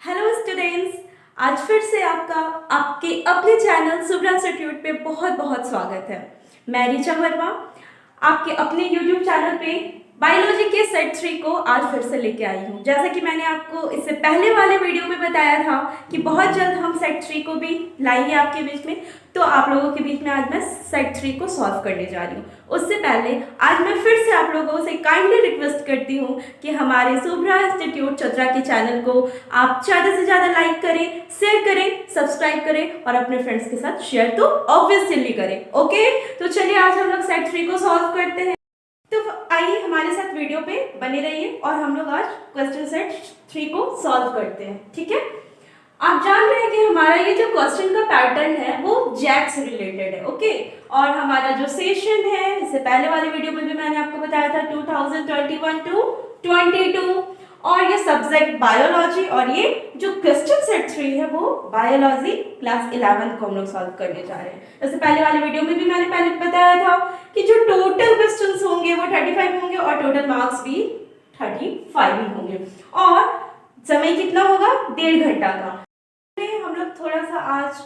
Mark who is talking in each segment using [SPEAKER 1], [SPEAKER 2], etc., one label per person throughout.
[SPEAKER 1] Hello students, आज फिर से आपका आपके अपने चैनल सुब्रा इंस्टीट्यूट पे बहुत बहुत स्वागत है। मैं ऋचा वर्मा आपके अपने यूट्यूब चैनल पे बायोलॉजी के सेट 3 को आज फिर से लेके आई हूँ। जैसा कि मैंने आपको इससे पहले वाले वीडियो में बताया था कि बहुत जल्द हम सेट 3 को भी लाएंगे आपके बीच में, तो आप लोगों के बीच में आज मैं सेट 3 को सॉल्व करने जा रही हूँ। उससे पहले आज मैं फिर से आप लोगों से काइंडली रिक्वेस्ट करती हूँ कि हमारे सुब्रा इंस्टीट्यूट चतरा के चैनल को आप ज़्यादा से ज़्यादा लाइक करें, शेयर करें, सब्सक्राइब करें और अपने फ्रेंड्स के साथ शेयर तो ऑब्वियसली करें। ओके, तो चलिए आज हम लोग सेट 3 को सॉल्व करते हैं। तो आइए हमारे साथ वीडियो पे बने रहिए और हम लोग आज क्वेश्चन सेट 3 को सॉल्व करते हैं। ठीक है, आप जान रहे हैं कि हमारा ये जो क्वेश्चन का पैटर्न है वो जैक से रिलेटेड है। ओके, और हमारा जो सेशन है, इससे पहले वाले वीडियो में भी मैंने आपको बताया था 2021 टू 22, और ये सब्जेक्ट बायोलॉजी, और ये जो क्वेश्चन सेट 3 है वो बायोलॉजी क्लास 11 को हम लोग सॉल्व करने जा रहे हैं। जैसे पहले वाले वीडियो में भी मैंने पहले बताया था कि जो टोटल क्वेश्चंस होंगे वो 35 होंगे और टोटल मार्क्स भी 35 ही होंगे, और समय कितना होगा, 1.5 घंटा का। हम लोग थोड़ा सा आज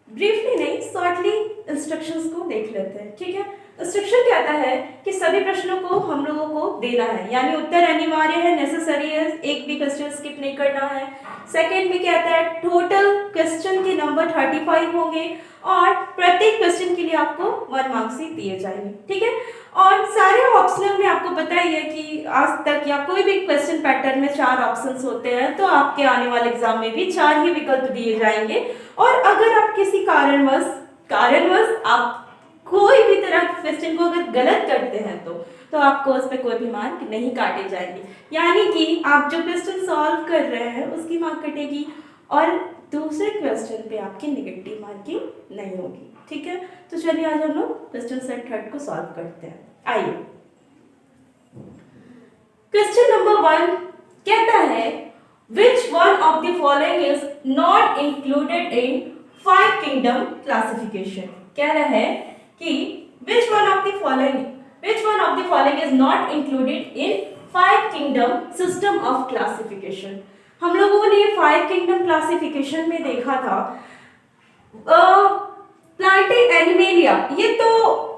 [SPEAKER 1] ब्रीफली नहीं, शॉर्टली इंस्ट्रक्शंस को देख लेते हैं। ठीक है, इंस्ट्रक्शन कहता है कि सभी प्रश्नों को हम लोगों को देना है, यानी उत्तर अनिवार्य है, नेसेसरी है, एक भी क्वेश्चन स्किप नहीं करना है। सेकंड में कहता है टोटल क्वेश्चन के नंबर 35 होंगे और प्रत्येक क्वेश्चन के लिए आपको 1 मार्क्स ही दिए जाएंगे। ठीक है, और सारे ऑप्शनल में आपको पता ही है कि आज तक या कोई भी क्वेश्चन पैटर्न में 4 ऑप्शंस होते हैं, तो आपके आने वाले एग्जाम में भी 4 ही विकल्प दिए जाएंगे। और अगर आप किसी कारणवश आप कोई भी तरह के क्वेश्चन को अगर गलत करते हैं तो आपको उस पर कोई भी मार्क नहीं काटे जाएंगे, यानी कि आप जो क्वेश्चन सॉल्व कर रहे हैं उसकी मार्क कटेगी और दूसरे क्वेश्चन पे आपकी नेगेटिव मार्किंग नहीं होगी। ठीक है, तो चलिए आज हम लोग क्वेश्चन सेट 3 को सॉल्व करते हैं। आइए, क्वेश्चन नंबर 1 कहता है which one of the following is not included in 5 kingdom classification. कह रहा है कि which one of the following is not included in 5 kingdom system of classification। हम लोगों ने 5 किंगडम क्लासिफिकेशन में देखा था प्लांटे एनिमेलिया, ये तो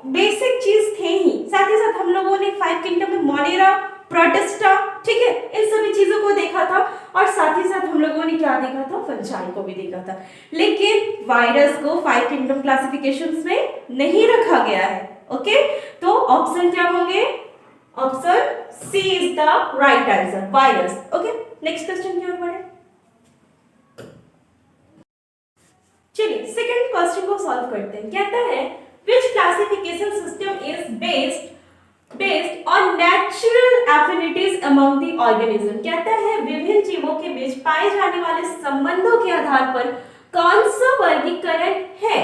[SPEAKER 1] बेसिक चीज थे ही, साथ ही साथ हम लोगों ने 5 किंगडम में मोनेरा, प्रोटिस्टा, ठीक है, इन सभी चीजों को देखा था, और साथ ही साथ हम लोगों ने क्या देखा था, फंजाई को भी देखा था। लेकिन वायरस को 5 किंगडम क्लासिफिकेशंस में नहीं रखा गया है। ओके, तो ऑप्शन क्या होंगे, option C is the right answer, virus. Okay, next question की ओर बढ़े। चलिए सेकंड क्वेश्चन को सॉल्व करते हैं। कहता है which classification system is based on natural affinities among the organism. कहता है विभिन्न जीवों के बीच पाए जाने वाले संबंधों के आधार पर कौन सा वर्गीकरण है,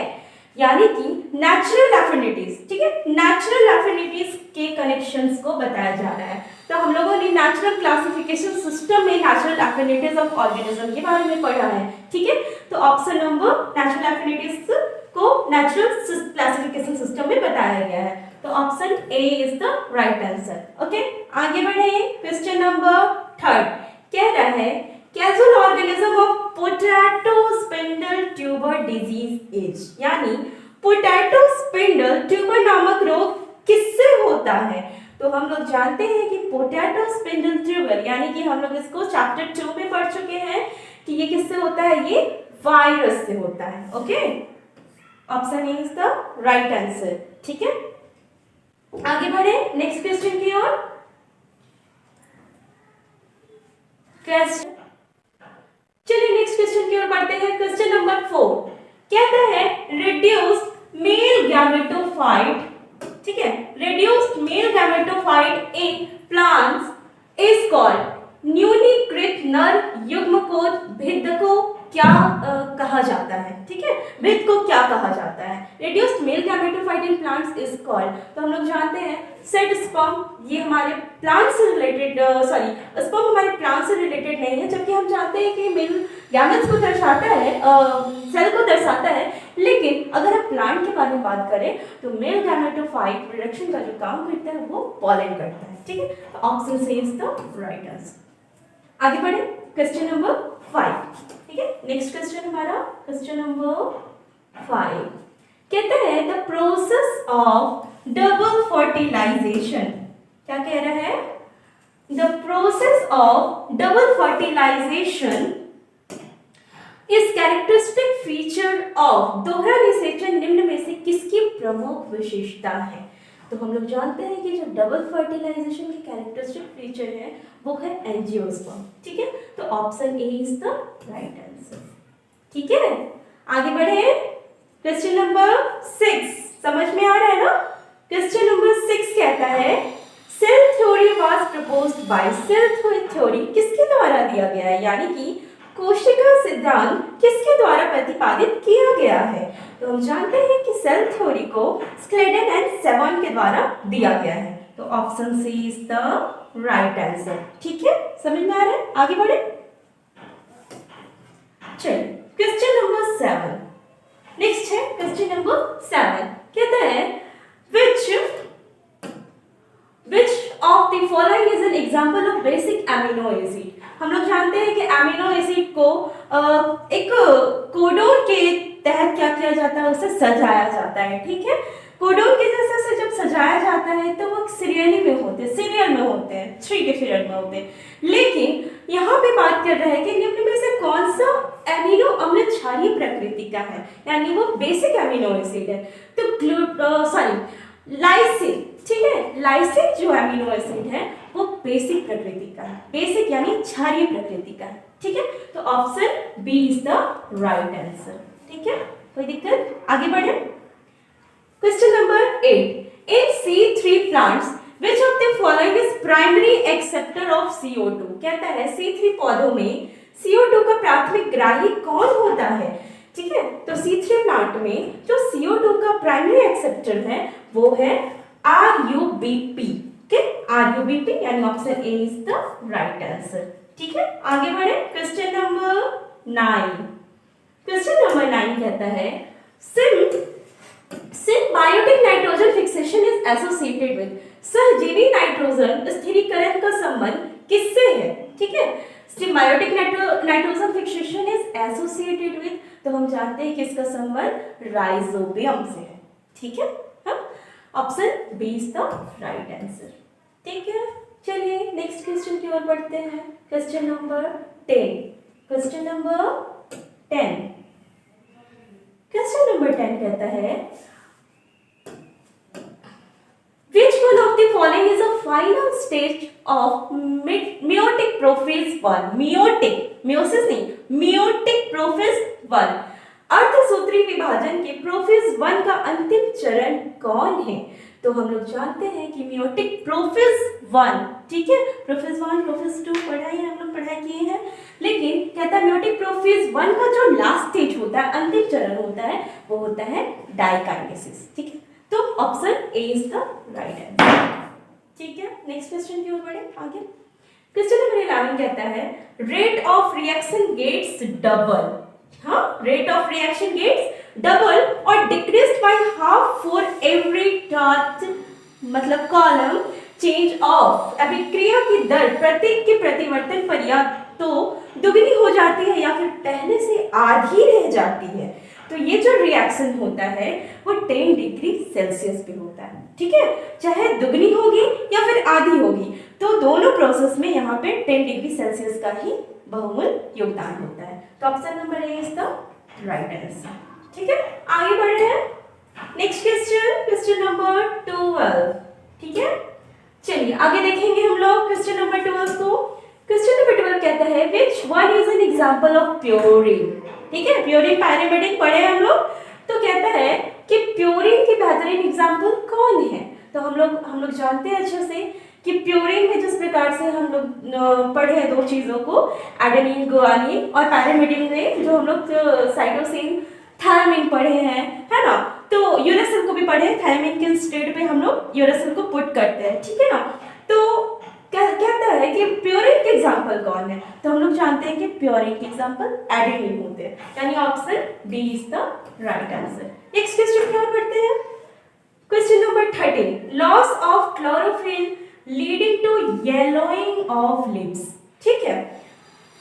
[SPEAKER 1] यानी कि नेचुरल एफिनिटीज। ठीक है, नेचुरल एफिनिटीज के कनेक्शंस को बताया जा रहा है। तो हम लोगों ने नेचुरल क्लासिफिकेशन सिस्टम में नेचुरल एफिनिटीज ऑफ ऑर्गेनिज्म के बारे में पढ़ा है। ठीक है, तो ऑप्शन नंबर नेचुरल एफिनिटीज को नेचुरल क्लासिफिकेशन सिस्टम में बताया गया है, तो option A is the right answer. Okay, आगे बढ़े। क्वेश्चन नंबर 3 कह रहा है casual organism of potato spindle tuber disease is, यानी पोटैटो स्पिंडल ट्यूबर नामक रोग किससे होता है। तो हम लोग जानते हैं कि पोटैटो स्पिंडल ट्यूबर, यानी कि हम लोग इसको चैप्टर 2 में पढ़ चुके हैं कि ये किससे होता है, ये वायरस से होता है। Okay, option A is the right answer. ठीक है, आगे बढ़े नेक्स्ट क्वेश्चन की ओर। चलिए नेक्स्ट क्वेश्चन की ओर बढ़ते हैं। क्वेश्चन नंबर 4 कहता है रिड्यूस्ड मेल गैमेटोफाइट, ठीक है, reduced male gametophyte in plants is called, न्यूनीकृत नर युग्मकोट भिद्ध को क्या कहा जाता है। ठीक है, भिद्ध को क्या कहा जाता है, reduced male gametophyte in plants is called. तो हम लोग जानते हैं सेड स्पर्म, ये हमारे प्लांट से रिलेटेड, स्पर्म हमारे प्लांट से रिलेटेड नहीं है, जबकि हम जानते हैं कि मेल गैमेट्स को दर्शाता है, सेल को दर्शाता है। लेकिन अगर हम प्लांट के बारे में बात करें तो मेल गैमेटोफाइट प्रोडक्शन का जो काम करता है वो पॉलन करता है। ठीक है, तो option C is the right answer. आगे बढ़े क्वेश्चन नंबर 5, ठीक है। नेक्स्ट क्वेश्चन हमारा क्वेश्चन नंबर 5 कहता है the process of double fertilization. क्या कह रहा है? The process of double fertilization is characteristic feature of दोहरा निषेचन निम्न में से किसकी प्रमुख विशेषता है? तो हम लोग जानते हैं कि जो डबल फर्टिलाइजेशन की कैरेक्टरिस्टिक फीचर है वो है एंजियोस्पर्म, ठीक है। तो option A is the right answer, ठीक है। आगे बढ़े, क्वेश्चन नंबर 6 समझ में आ रहा है ना? क्वेश्चन नंबर 6 कहता है cell theory was proposed by. Cell theory किसके द्वारा दिया गया है, यानी कि कोशिका सिद्धांत किसके द्वारा प्रतिपादित किया गया है? तो हम जानते हैं कि सेल थ्योरी को स्क्लेडन एंड सेवन के द्वारा दिया गया है। तो option C is the right answer, ठीक है। समझ में आ रहा है? आगे बढ़े, चलिए क्वेश्चन नंबर 7 नेक्स्ट है। क्वेश्चन नंबर 7 कहता है which of the following is an example of basic amino acid। हम लोग जानते हैं कि अमीनो एसिड को एक कोडोन के तहत क्या किया जाता है, उसे सजाया जाता है, ठीक है। कोडोन के जैसे से जब सजाया जाता है तो वो सीरियल में होते हैं, 3 के सीरियल में होते हैं। लेकिन यहाँ पे बात कर रहे हैं कि निम्न में से कौन सा एमिनो अम्ल क्षारीय प्रकृति का है, यानी वो बेसिक एमिनो एसिड है। तो लाइसिन, ठीक है, लाइसिन जो एमिनो एसिड है वो बेसिक प्रकृति का है, बेसिक यानी क्षारीय प्रकृति का है, ठीक है। तो option B is the right answer, ठीक है। कोई दिक्कत? आगे बढ़े, question number 8 in C3 plants which of the following is primary acceptor of CO2। कहता है C3 पौधों में CO2 का प्राथमिक ग्राही कौन होता है, ठीक है। तो C3 प्लांट में जो CO2 का प्राइमरी एक्सेप्टर है वो है RUBP, ठीक, RUBP, यानी option A is the right answer, ठीक है। आगे बढ़े, क्वेश्चन नंबर 9। क्वेश्चन नंबर 9 कहता है symbiotic nitrogen fixation is associated with. सहजीवी नाइट्रोजन स्थिरीकरण का संबंध किससे है, ठीक है। Symbiotic nitrogen fixation is associated with, तो हम जानते हैं कि इसका संबंध राइजोबियम से है, ठीक है। Option B is the right answer, ठीक है। चलिए नेक्स्ट क्वेश्चन की ओर बढ़ते हैं। Question number 10। Question number 10 question number 10 कहता है which one of the following is a final stage of meiotic prophase 1। meiosis नहीं, meiotic prophase 1 अर्धसूत्री विभाजन के प्रोफेज 1 का अंतिम चरण कौन है? तो हम लोग जानते हैं कि मियोटिक प्रोफेज 1, ठीक है, प्रोफेज 1 प्रोफेज 2 हम लोग पढ़ाई किए हैं। लेकिन कहता है मियोटिक प्रोफेज 1 का जो लास्ट स्टेज होता है, अंतिम चरण होता है, वो होता है डाइकाइनेसिस, ठीक है। तो option A is the right answer, ठीक है। नेक्स्ट क्वेश्चन की ओर बढ़े आगे। क्वेश्चन नंबर 11 कहता है rate of reaction gets double. हाँ, rate of reaction gets double और decreased by half for every dot, मतलब कॉलम चेंज ऑफ अभिक्रिया की दर प्रत्येक के प्रतिवर्तन पर या तो दुगनी हो जाती है या फिर पहले से आधी रह जाती है। तो ये जो रिएक्शन होता है वो 10 डिग्री सेल्सियस पे होता है, ठीक है, चाहे दुगनी होगी या फिर आधी होगी, तो दोनों प्रोसेस में यहाँ पे 10 डिग्री सेल्सियस का ही बहुमूल्य योगदान होता है। तो option number A is the right answer, ठीक है। आगे बढ़ रहे हैं, नेक्स्ट क्वेश्चन, क्वेश्चन नंबर 12, ठीक है। चलिए आगे देखेंगे हम लोग क्वेश्चन नंबर 12 को। क्वेश्चन नंबर 12 कहता है which one is an example of purine, ठीक है, प्योरिन पायरिमिडिन पढ़े हम लोग। तो कहता है कि प्योरिन की बेहतरीन एग्जाम्पल कौन है? तो हम लोग जानते हैं अच्छे से कि प्योरिन में जिस प्रकार से हम लोग पढ़े हैं दो चीज़ों को, एडेनिन गुआनिन, और पैरामिडिन में जो हम लोग साइटोसिन थायमिन पढ़े हैं, है ना। तो यूरेसिल को भी पढ़े, थायमिन के स्टेट पे हम लोग यूरेसिल को पुट करते हैं, ठीक है ना। तो कहता है कि प्योरिन के एग्जाम्पल कौन है? तो हम लोग जानते हैं कि प्योरिन के एग्जाम्पल एडेनिन होते हैं, यानी option B is the right answer. Next question की ओर बढ़ते हैं। Question number 13 loss of chlorophyll leading to yellowing of lips, ठीक है।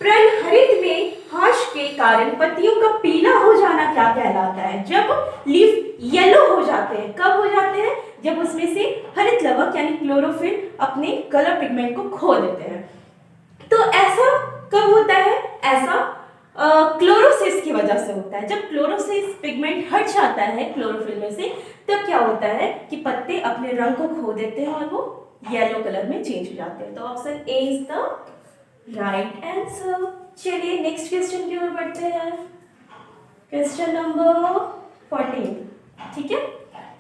[SPEAKER 1] पर्णहरित में हाश के कारण पत्तियों का पीला हो जाना क्या कहलाता है? जब लीफ येलो हो जाते हैं। कब हो जाते हैं? जब उसमें से हरित लवक यानी क्लोरोफिल अपने कलर पिगमेंट को खो देते हैं। तो ऐसा कब होता है? ऐसा क्लोरोसिस की वजह से होता है। जब क्लोरोसिस पिगमेंट हट जाता है क्लोरोफिल में से, तब क्या होता है कि पत्ते अपने रंग को खो देते हैं और वो येलो कलर में चेंज हो जाते हैं। तो option A is the right answer. चलिए नेक्स्ट क्वेश्चन की ओर बढ़ते हैं। क्वेश्चन नंबर 14, ठीक है।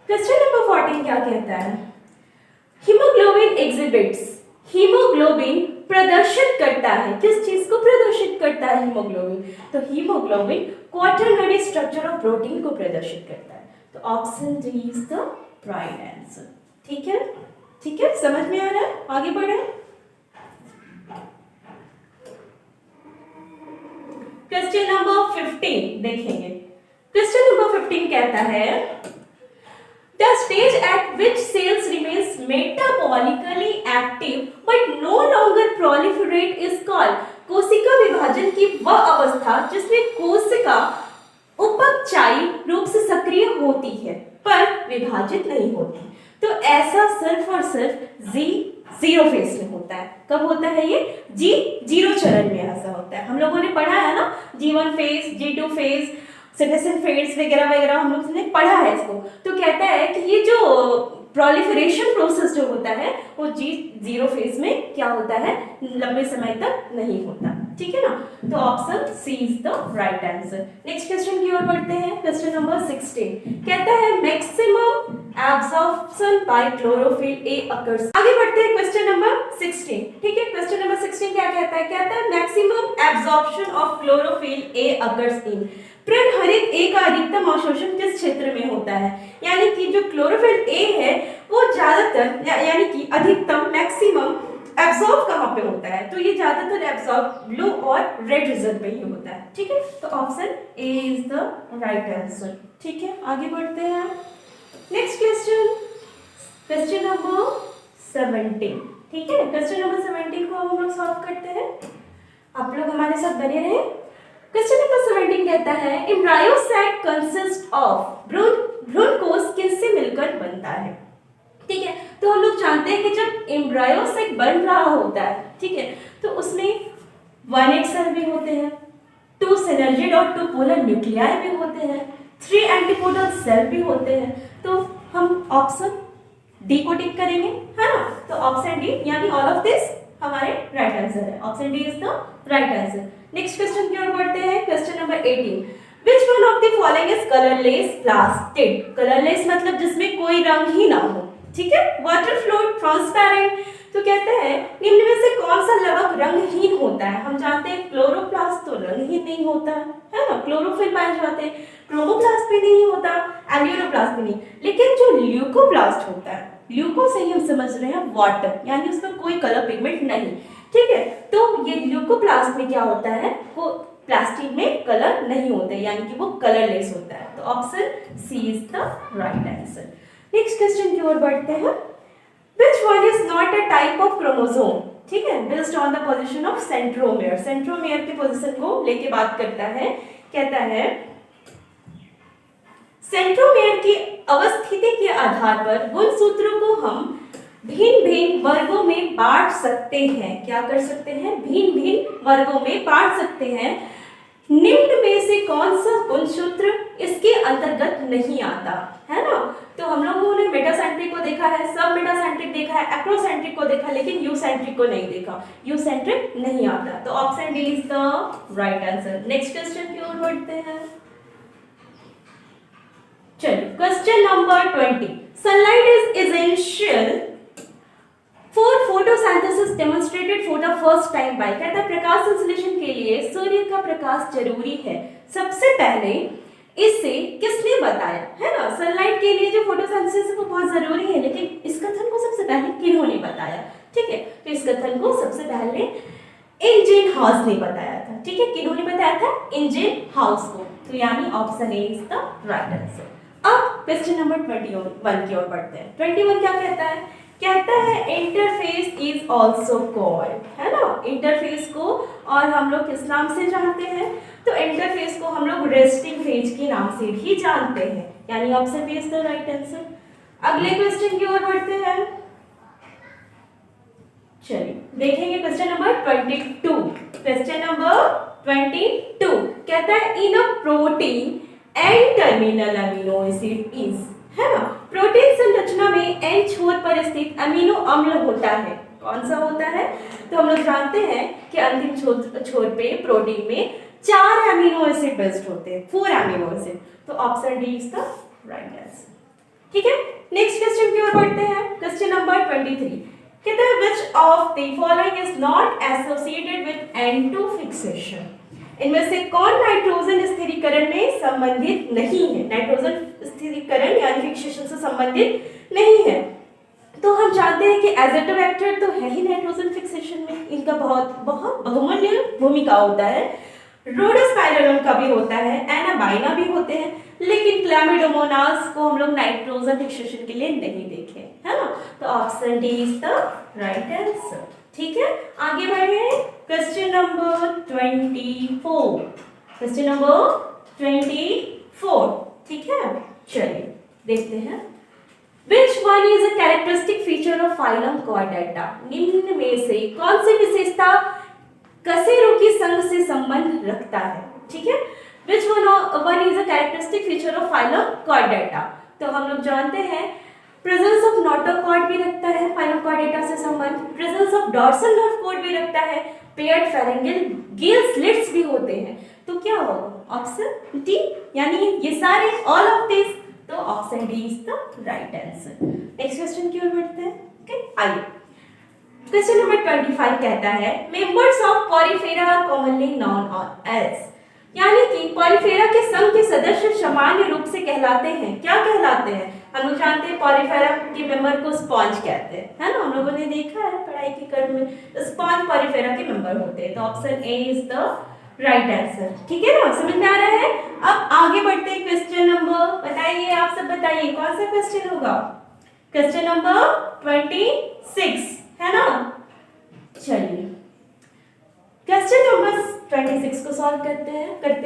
[SPEAKER 1] क्वेश्चन नंबर 14 क्या कहता है? हीमोग्लोबिन एग्जिबिट्स, हीमोग्लोबिन प्रदर्शित करता है, किस चीज को प्रदर्शित करता है हीमोग्लोबिन? तो haemoglobin quaternary structure of protein को प्रदर्शित करता है। तो option D is the right answer. ठीक है, ठीक है, समझ में आ रहा है? आगे बढ़े। क्वेश्चन नंबर 15 देखेंगे। क्वेश्चन नंबर 15 कहता है The stage at which cells remains metabolically active but no longer proliferate is called। कोशिका विभाजन की वह अवस्था जिसमें कोशिका उपचायी रूप से सक्रिय होती है पर विभाजित नहीं होती। तो ऐसा सिर्फ और सिर्फ जीरो फेज में होता है। कब होता है ये? जीरो चरण में ऐसा होता है। हम लोगों ने पढ़ा है ना, G1 phase, G2 phase, senescence phase वगैरह वगैरह हम लोग ने पढ़ा है इसको। तो कहता है कि ये जो प्रोलिफरेशन प्रोसेस जो होता है वो जीरो फेज में क्या होता है? लंबे समय तक नहीं होता। ठीक है ना? तो option C is the right answer. Next question की ओर बढ़ते हैं। क्वेश्चन नंबर 16 कहता है maximum absorption by chlorophyll A occurs. आगे बढ़ते हैं क्वेश्चन नंबर 16। ठीक है, क्वेश्चन नंबर 16 क्या कहता है? कहता है maximum absorption of chlorophyll A occurs in. पर्णहरित ए का अधिकतम अवशोषण किस क्षेत्र में होता है? यानी कि जो क्लोरोफिल ए है वो ज्यादातर यानी कि अधिकतम मैक्सिमम एब्जॉर्ब कहां पे होता है? तो ये ज्यादातर एब्जॉर्ब ब्लू और रेड रीजन पे ही होता है। ठीक है, तो option A is the right answer. ठीक है, आगे बढ़ते हैं। Next question, question number 17। ठीक है, क्वेश्चन नंबर 17 को हम लोग सॉल्व करते हैं। आप लोग हमारे साथ बने रहे। क्वेश्चन नंबर 17 कहता है एम्ब्रायोसाइट कंसिस्ट ऑफ भ्रूण कोश किससे मिलकर बनता है? ठीक है, तो हम लोग जानते हैं कि जब एम्ब्रायोसाइट बन रहा होता है, ठीक है, तो उसमें 1 एग सेल भी होते हैं, 2 सिनर्जिड और 2 पोलर न्यूक्लियाई भी होते हैं, 3 एंटीपोडल सेल भी होते हैं। तो हम ऑप्शन डी को टिक करेंगे, है ना? तो ऑप्शन डी यानी ऑल ऑफ दिस हमारे राइट आंसर है। Option D is the right answer. Next question की ओर बढ़ते हैं। Question number 18 which one of the following is colourless plastid. Colourless मतलब जिसमें कोई रंग ही ना हो। ठीक है, वाटर फ्लोट, ट्रांसपेरेंट। तो कहते हैं निम्न में से कौन सा लवक रंगहीन होता है? हम जानते हैं क्लोरोप्लास्ट तो रंगहीन नहीं होता है ना, क्लोरोफिल पाए जाते हैं। क्रोमोप्लास्ट भी नहीं होता, एल्यूरोप्लास्ट भी नहीं, लेकिन जो ल्यूकोप्लास्ट होता है, ल्यूको से ही हम समझ रहे हैं वाटर, यानी उसमें कोई कलर पिगमेंट नहीं। ठीक है, तो ये ल्यूकोप्लास्ट में क्या होता है? वो प्लास्टिक में कलर नहीं होते, यानी कि वो कलरलेस होता है। तो option C is the right answer. Next question की ओर बढ़ते हैं। Which one is not a type of chromosome? ठीक है, based on the position of centromere। Centromere की पोजीशन को लेके बात करता है। कहता है सेंट्रोमेयर की अवस्थिति के आधार पर गुणसूत्रों को हम भिन्न भिन्न वर्गों में बांट सकते हैं। क्या कर सकते हैं? भिन्न भिन्न वर्गों में बांट सकते हैं। निम्न में से कौन सा गुणसूत्र इसके अंतर्गत नहीं आता? है ना? तो हम लोगों ने मेटासेंट्रिक को देखा है, सब मेटासेंट्रिक देखा है, एक्रोसेंट्रिक को देखा, लेकिन यूसेंट्रिक को नहीं देखा। यूसेंट्रिक नहीं आता। तो option D is the right answer. Next question की ओर बढ़ते हैं। चलिए, question number 20 sunlight is essential for photosynthesis demonstrated for the first time by. कहता है प्रकाश संश्लेषण के लिए सूर्य का प्रकाश जरूरी है। सबसे पहले इसे किसने बताया? है ना, सनलाइट के लिए जो फोटोसिंथेसिस वो बहुत जरूरी है, लेकिन इस कथन को सबसे पहले किन्होंने बताया? ठीक है, तो इस कथन को सबसे पहले इंजन हाउस ने बताया था। ठीक है, किन्होंने बताया था? इंजन हाउस को। तो यानी option A is the right answer. अब क्वेश्चन नंबर 21 की ओर बढ़ते हैं। 21 क्या कहता है? कहता है इंटरफेस इज ऑल्सो कॉल्ड, है ना। इंटरफेस को और हम लोग किस नाम से जानते हैं, तो इंटरफेस को हम लोग रेस्टिंग फेज के नाम से भी जानते हैं, यानी option B is the right answer. अगले क्वेश्चन की ओर बढ़ते हैं। चलिए देखेंगे क्वेश्चन नंबर 22। क्वेश्चन नंबर 22 कहता है in a protein end terminal amino acid is, है ना। प्रोटीन संरचना में एन छोर पर स्थित अमीनो अम्ल होता है, कौन सा होता है, तो हम लोग जानते हैं कि अंतिम छोर पे प्रोटीन में 4 अमीनो एसिड बेस्ड होते हैं, 4 अमीनो एसिड, तो option D is the right answer. ठीक है, नेक्स्ट क्वेश्चन की ओर बढ़ते हैं। क्वेश्चन नंबर 23 कहता है which of the following is not associated with N2 fixation, इनमें से कौन नाइट्रोजन स्थिरीकरण में संबंधित नहीं है, नाइट्रोजन स्थिरीकरण यानी फिक्सेशन से संबंधित नहीं है। तो हम जानते हैं कि एज़ोटोबैक्टर तो है ही नाइट्रोजन फिक्सेशन में, इनका बहुत बहुत बहुमूल्य भूमिका होता है। रोडोस्पाइरलम का भी होता है, एनाबाइना भी होते हैं, लेकिन क्लैमिडोमोनास को हम लोग नाइट्रोजन फिक्सेशन के लिए नहीं देखे, है ना। तो option D is the right answer. ठीक है, आगे बढ़े। Question number 24। क्वेश्चन नंबर 24, ठीक है, चलिए देखते हैं। Which one is a characteristic feature of phylum Chordata? निम्न में से कौन सी विशेषता कशेरुकी संघ से संबंध रखता है, ठीक है। Which one is a characteristic feature of phylum Chordata? तो हम लोग जानते हैं प्रेजेंस ऑफ नोटोकॉर्ड भी रखता है फाइलम कॉर्डेटा से संबंध, presence of dorsal nerve code भी रखता है, पेयर्ड फेरेंजियल गिल स्लिट्स भी होते हैं। तो क्या होगा, ऑप्शन डी, यानी ये सारे ऑल ऑफ दिस, तो option D is the right answer. Next question की ओर बढ़ते हैं। ओके, आइए। क्वेश्चन नंबर 25 कहता है members of Porifera are commonly known as, यानी कि पॉलीफेरा के संघ के सदस्य सामान्य रूप से कहलाते हैं, क्या कहलाते हैं, हम लोग जानते हैं पॉलीफेरा के मेंबर को स्पॉन्ज कहते हैं, है ना। हम लोगों ने देखा है पढ़ाई के क्रम में, स्पॉन्ज पॉलीफेरा के मेंबर होते हैं, तो option A is the right answer. ठीक है ना, समझ में आ रहा है। अब आगे बढ़ते हैं क्वेश्चन नंबर, बताइए आप सब बताइए कौन सा क्वेश्चन होगा, क्वेश्चन नंबर 26, है ना। चलिए क्वेश्चन नंबर 26 को सॉल्व करते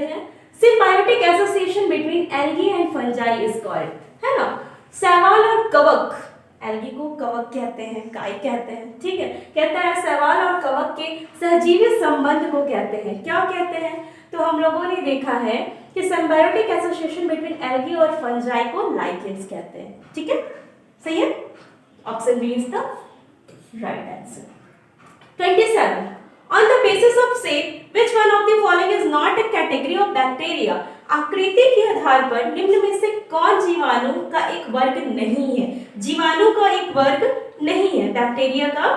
[SPEAKER 1] हैं। Symbiotic association between algae and fungi is called, है ना। शैवाल और कवक, एल्गी को कवक कहते हैं, काई कहते हैं, ठीक है। कहता है शैवाल और कवक के सहजीवी संबंध को कहते हैं, क्या कहते हैं, तो हम लोगों ने देखा है कि सिम्बायोटिक एसोसिएशन बिटवीन एल्गी और फंजाई को लाइकेंस कहते हैं, ठीक है, सही है, option B is the right answer. 27 On the basis of shape, which one of the following is not a category of bacteria? आकृति के आधार पर निम्न में से कौन जीवाणु का एक वर्ग नहीं है, जीवाणु का एक वर्ग नहीं है, बैक्टीरिया का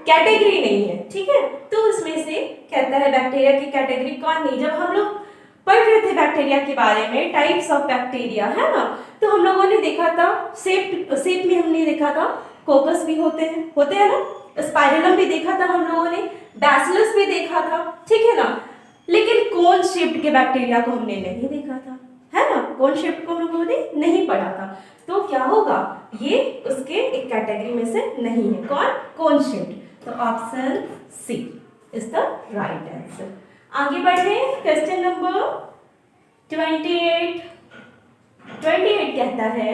[SPEAKER 1] कैटेगरी नहीं है, ठीक है। तो उसमें से कहता है बैक्टीरिया की कैटेगरी कौन नहीं। जब हम लोग पढ़ रहे थे बैक्टीरिया के बारे में, टाइप्स ऑफ बैक्टीरिया, है ना, तो हम लोगों ने देखा था शेप में हमने देखा था कोकस भी होते हैं ना, स्पाइरलम भी देखा था हम लोगों ने, बैसिलस भी देखा था, ठीक है ना। लेकिन कोन शेप्ड के बैक्टीरिया को हमने नहीं देखा था, है ना, कोन शेप्ड को हम लोगों ने नहीं पढ़ा था। तो क्या होगा, ये उसके एक कैटेगरी में से नहीं है, कौन, कोन शेप्ड, तो option C is the right answer. आगे बढ़े, क्वेश्चन नंबर 28 कहता है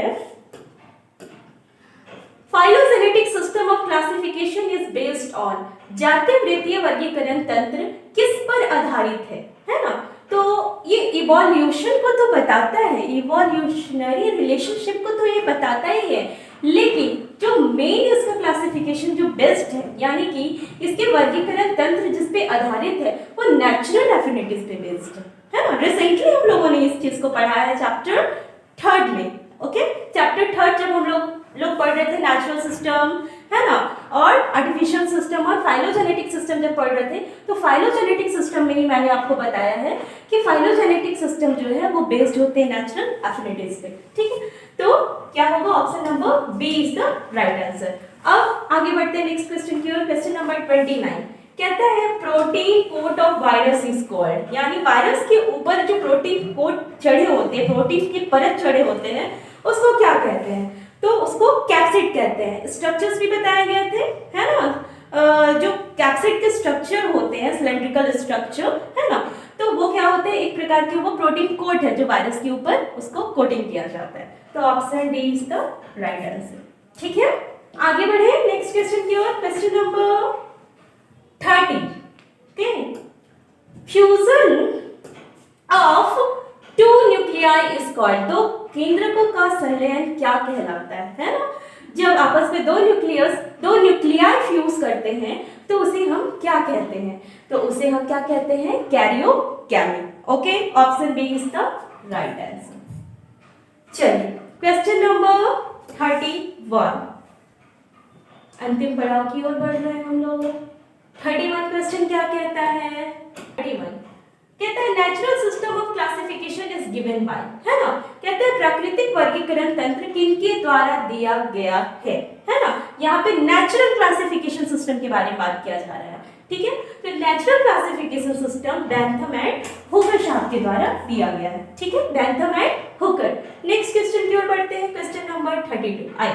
[SPEAKER 1] phylogenetic system of classification is based on, जातीय वृत्तीय वर्गीकरण तंत्र किस पर आधारित है ना। तो ये इवोल्यूशन को तो बताता है, इवोल्यूशनरी रिलेशनशिप को तो ये बताता ही है, लेकिन जो मेन इसका क्लासिफिकेशन जो बेस्ट है, यानी कि इसके वर्गीकरण तंत्र जिस पे आधारित है वो नेचुरल एफिनिटीज पे बेस्ड है ना। रिसेंटली हम लोगों ने इस चीज को पढ़ा है चैप्टर 3 में, ओके। चैप्टर 3 जब हम लोग पढ़ रहे थे नेचुरल सिस्टम, है ना, और आर्टिफिशियल सिस्टम और फाइलोजेनेटिक सिस्टम जब पढ़ रहे थे, तो फाइलोजेनेटिक सिस्टम में ही मैंने आपको बताया है कि फाइलोजेनेटिक सिस्टम जो है वो बेस्ड होते हैं नेचुरल एफिनिटीज पे, ठीक है। तो क्या होगा, option number B is the right answer. अब आगे बढ़ते हैं नेक्स्ट क्वेश्चन की ओर। क्वेश्चन नंबर 29 कहता है protein coat of virus is called, यानी वायरस के ऊपर जो प्रोटीन कोट चढ़े होते हैं, प्रोटीन की परत चढ़े होते हैं, उसको क्या कहते हैं। तो उसको कैप्सिड कहते हैं। स्ट्रक्चर्स भी बताए गए थे, है ना। जो कैप्सिड के स्ट्रक्चर होते हैं, सिलेंड्रिकल स्ट्रक्चर, है ना, तो वो क्या होते हैं, एक प्रकार के वो प्रोटीन कोट है जो वायरस के ऊपर उसको कोटिंग किया जाता है। तो option D is the right answer. ठीक है, आगे बढ़े नेक्स्ट क्वेश्चन की ओर। Question number 30। Okay, fusion of two nuclei is called. दो केंद्रकों का संलयन क्या कहलाता है ना। जब आपस में दो न्यूक्लियाई फ्यूज करते हैं तो उसे हम क्या कहते हैं, तो उसे हम क्या कहते हैं, karyogamy. Okay, option B is the right answer. चलिए क्वेश्चन नंबर 31, अंतिम पड़ाव की ओर बढ़ रहे हैं हम लोग। 31 क्वेश्चन क्या कहता है, 31 कहता है natural system of classification is given by, है ना। कहते हैं प्राकृतिक वर्गीकरण तंत्र किनके द्वारा दिया गया है ना। यहाँ पे नेचुरल क्लासिफिकेशन सिस्टम के बारे में बात किया जा रहा है। ठीक है, तो natural classification system Bentham and Hooker साहब के द्वारा दिया गया है। ठीक है, Bentham and Hooker. Next question की ओर बढ़ते हैं। क्वेश्चन नंबर 32 आई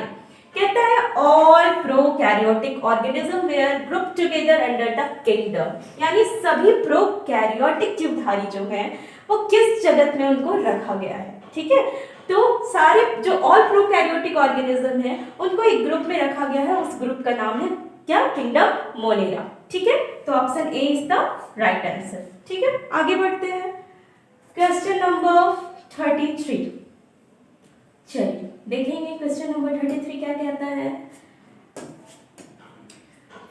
[SPEAKER 1] कहता है all prokaryotic organism were group together under the kingdom, यानी सभी प्रोकैरियोटिक जीवधारी जो है वो किस जगत में उनको रखा गया है। ठीक है, तो सारे जो ऑल प्रोकैरियोटिक ऑर्गेनिज्म है उनको एक ग्रुप में रखा गया है, उस ग्रुप का नाम है क्या, किंगडम मोनेरा। ठीक है, तो option A is the right answer. ठीक है, आगे बढ़ते हैं। क्वेश्चन नंबर 33, चलिए देखेंगे क्वेश्चन नंबर 33 क्या कहता है।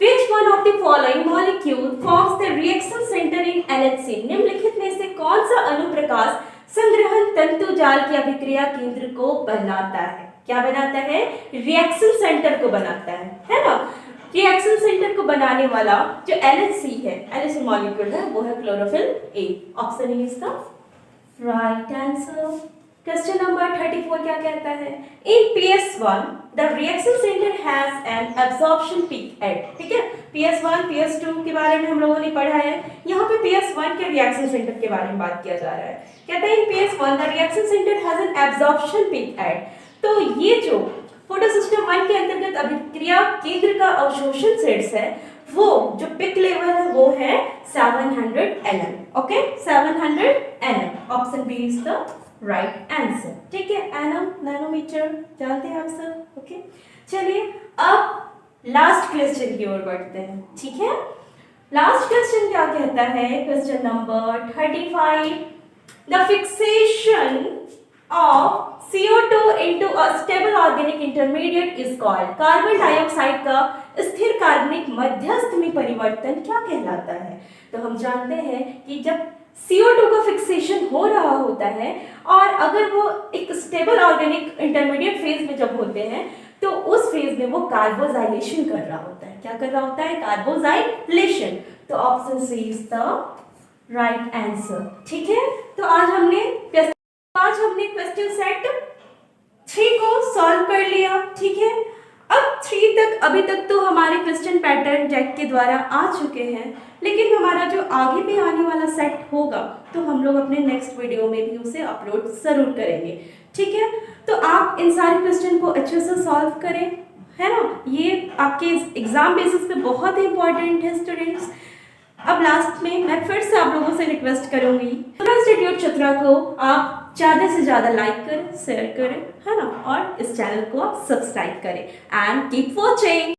[SPEAKER 1] Which one of the following molecule forms the reaction center in LHC? निम्नलिखित में से कौन सा अनुप्रकाश संग्रहण तंतु जाल की अभिक्रिया केंद्र को बनाता है? क्या बनाता है, रिएक्शन सेंटर को बनाता है ना। रिएक्शन सेंटर को बनाने वाला जो LHC है, LHC मॉलिक्यूल है, वो है chlorophyll A. Option A is the right answer. Question number 34 क्या कहता है, in PS1 the reaction centre has an absorption peak at. ठीक है, PS1 PS2 के बारे में हम लोगों ने पढ़ा है, यहाँ पे PS1 के रिएक्शन सेंटर के बारे में बात किया जा रहा है। कहता है in PS1 the reaction centre has an absorption peak at. तो ये जो फोटोसिस्टम 1 के अंतर्गत अभिक्रिया केंद्र का अवशोषण शीर्ष है, वो जो पिक लेवल है वो है 700 nm। Okay, 700 nm। Option B is the right answer. ठीक है, एनम नैनोमीटर जानते हैं आप सब। ओके, चलिए अब लास्ट क्वेश्चन की ओर बढ़ते हैं। ठीक है, लास्ट क्वेश्चन क्या कहता है, question number 35 the fixation of CO2 into a stable organic intermediate is called। Carbon dioxide का स्थिर कार्बनिक मध्यस्थ में परिवर्तन क्या कहलाता है। तो हम जानते हैं कि जब CO2 का फिक्सेशन हो रहा होता है और अगर वो एक स्टेबल ऑर्गेनिक इंटरमीडिएट फेज में जब होते हैं तो उस फेज में वो कार्बोजाइलेशन कर रहा होता है। क्या कर रहा होता है, कार्बोजाइलेशन। तो option C is the right answer. ठीक है, तो आज हमने क्वेश्चन सेट 3 को सॉल्व कर लिया। ठीक है, अब 3 तक अभी तक तो हमारे क्वेश्चन पैटर्न जैक के द्वारा आ चुके हैं, लेकिन हमारा जो आगे भी आने वाला सेट होगा तो हम लोग अपने नेक्स्ट वीडियो में भी उसे अपलोड जरूर करेंगे। ठीक है, तो आप इन सारे क्वेश्चन को अच्छे से सॉल्व करें, है ना। ये आपके एग्जाम बेसिस पे बहुत ही इंपॉर्टेंट है स्टूडेंट्स। अब लास्ट में मैं फिर से आप लोगों से रिक्वेस्ट करूंगी, सुब्रा इंस्टीट्यूट चतरा को आप ज़्यादा से ज़्यादा लाइक करें, शेयर करें, है ना, और इस चैनल को आप सब्सक्राइब करें एंड कीप वॉचिंग।